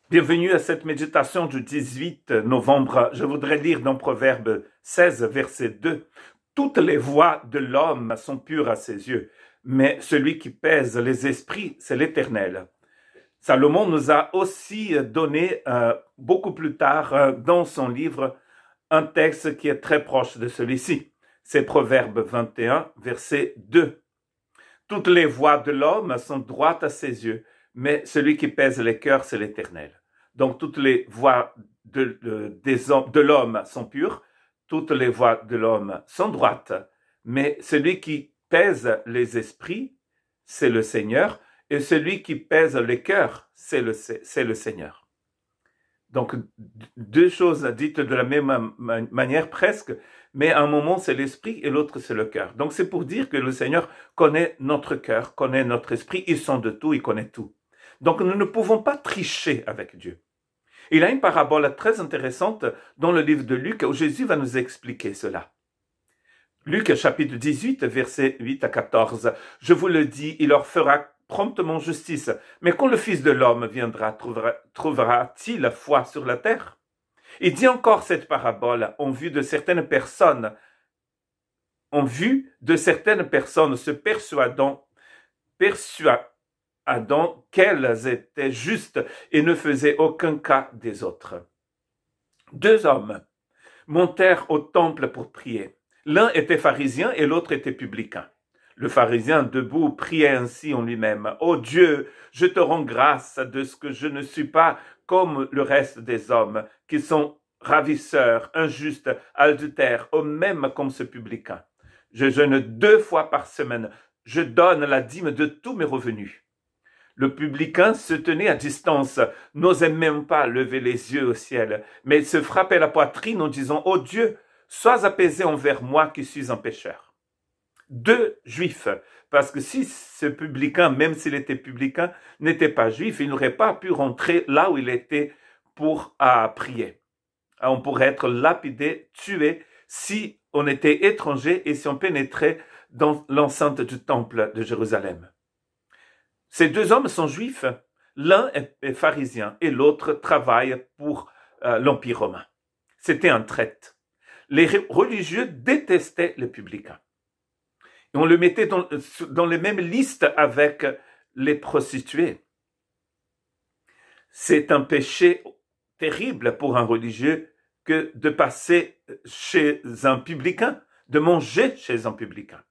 Bienvenue à cette méditation du 18 novembre. Je voudrais lire dans Proverbe 16, verset 2. Toutes les voies de l'homme sont pures à ses yeux, mais celui qui pèse les esprits, c'est l'Éternel. Salomon nous a aussi donné beaucoup plus tard dans son livre un texte qui est très proche de celui-ci. C'est Proverbe 21, verset 2. Toutes les voies de l'homme sont droites à ses yeux, mais celui qui pèse les cœurs, c'est l'Éternel. Donc toutes les voies de l'homme sont pures, toutes les voies de l'homme sont droites, mais celui qui pèse les esprits, c'est le Seigneur, et celui qui pèse les cœurs, c'est le Seigneur. Donc deux choses dites de la même manière presque, mais à un moment c'est l'esprit et l'autre c'est le cœur. Donc c'est pour dire que le Seigneur connaît notre cœur, connaît notre esprit, il sent de tout, il connaît tout. Donc nous ne pouvons pas tricher avec Dieu. Il a une parabole très intéressante dans le livre de Luc où Jésus va nous expliquer cela. Luc chapitre 18, versets 8 à 14. Je vous le dis, il leur fera promptement justice. Mais quand le Fils de l'homme viendra, trouvera-t-il foi sur la terre? Il dit encore cette parabole en vue de certaines personnes se persuadant qu'elles étaient justes et ne faisaient aucun cas des autres. Deux hommes montèrent au temple pour prier. L'un était pharisien et l'autre était publicain. Le pharisien, debout, priait ainsi en lui-même. « Ô Dieu, je te rends grâce de ce que je ne suis pas comme le reste des hommes, qui sont ravisseurs, injustes, adultères, ou même comme ce publicain. Je jeûne 2 fois par semaine. Je donne la dîme de tous mes revenus. » Le publicain se tenait à distance, n'osait même pas lever les yeux au ciel, mais il se frappait la poitrine en disant « Ô Dieu, sois apaisé envers moi qui suis un pécheur. » Deux juifs, parce que si ce publicain, même s'il était publicain, n'était pas juif, il n'aurait pas pu rentrer là où il était pour prier. On pourrait être lapidé, tué, si on était étranger et si on pénétrait dans l'enceinte du temple de Jérusalem. Ces deux hommes sont juifs, l'un est pharisien et l'autre travaille pour l'Empire romain. C'était un traître. Les religieux détestaient les publicains. Et on le mettait dans les mêmes listes avec les prostituées. C'est un péché terrible pour un religieux que de passer chez un publicain, de manger chez un publicain.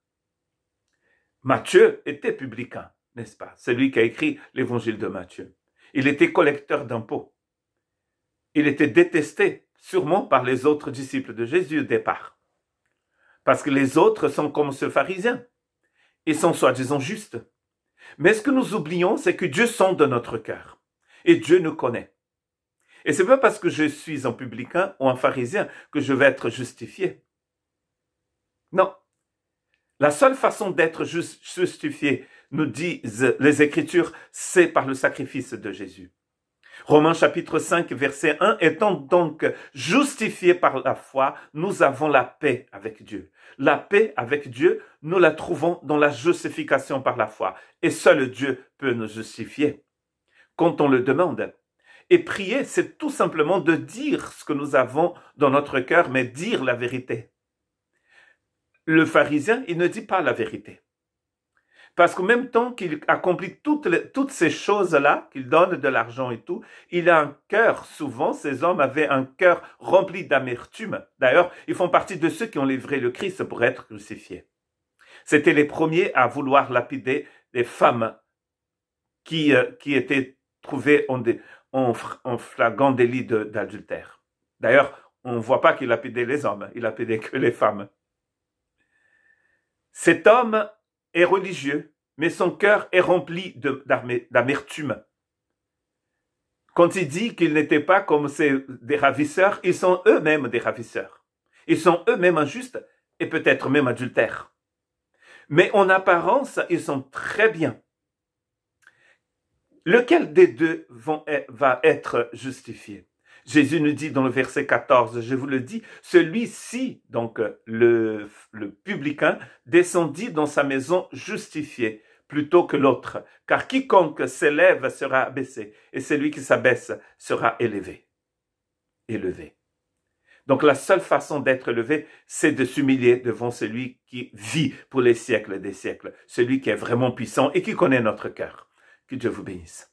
Matthieu était publicain, n'est-ce pas? C'est lui qui a écrit l'évangile de Matthieu. Il était collecteur d'impôts. Il était détesté, sûrement par les autres disciples de Jésus au départ. Parce que les autres sont comme ce pharisien. Ils sont soi-disant justes. Mais ce que nous oublions, c'est que Dieu sonde notre cœur. Et Dieu nous connaît. Et ce n'est pas parce que je suis un publicain ou un pharisien que je vais être justifié. Non. La seule façon d'être justifié, nous disent les Écritures, c'est par le sacrifice de Jésus. Romains chapitre 5, verset 1, étant donc justifiés par la foi, nous avons la paix avec Dieu. La paix avec Dieu, nous la trouvons dans la justification par la foi. Et seul Dieu peut nous justifier quand on le demande. Et prier, c'est tout simplement de dire ce que nous avons dans notre cœur, mais dire la vérité. Le pharisien, il ne dit pas la vérité. Parce qu'en même temps qu'il accomplit toutes ces choses-là, qu'il donne de l'argent et tout, il a un cœur, souvent, ces hommes avaient un cœur rempli d'amertume. D'ailleurs, ils font partie de ceux qui ont livré le Christ pour être crucifiés. C'était les premiers à vouloir lapider des femmes qui étaient trouvées en flagrant délit d'adultère. D'ailleurs, on ne voit pas qu'il lapidait les hommes, il lapidait que les femmes. Cet homme est religieux, mais son cœur est rempli d'amertume. Quand il dit qu'ils n'étaient pas comme des ravisseurs, ils sont eux-mêmes des ravisseurs. Ils sont eux-mêmes injustes et peut-être même adultères. Mais en apparence, ils sont très bien. Lequel des deux va être justifié? Jésus nous dit dans le verset 14, je vous le dis, celui-ci, donc le publicain, descendit dans sa maison justifié plutôt que l'autre, car quiconque s'élève sera abaissé, et celui qui s'abaisse sera élevé. Donc la seule façon d'être élevé, c'est de s'humilier devant celui qui vit pour les siècles des siècles, celui qui est vraiment puissant et qui connaît notre cœur. Que Dieu vous bénisse.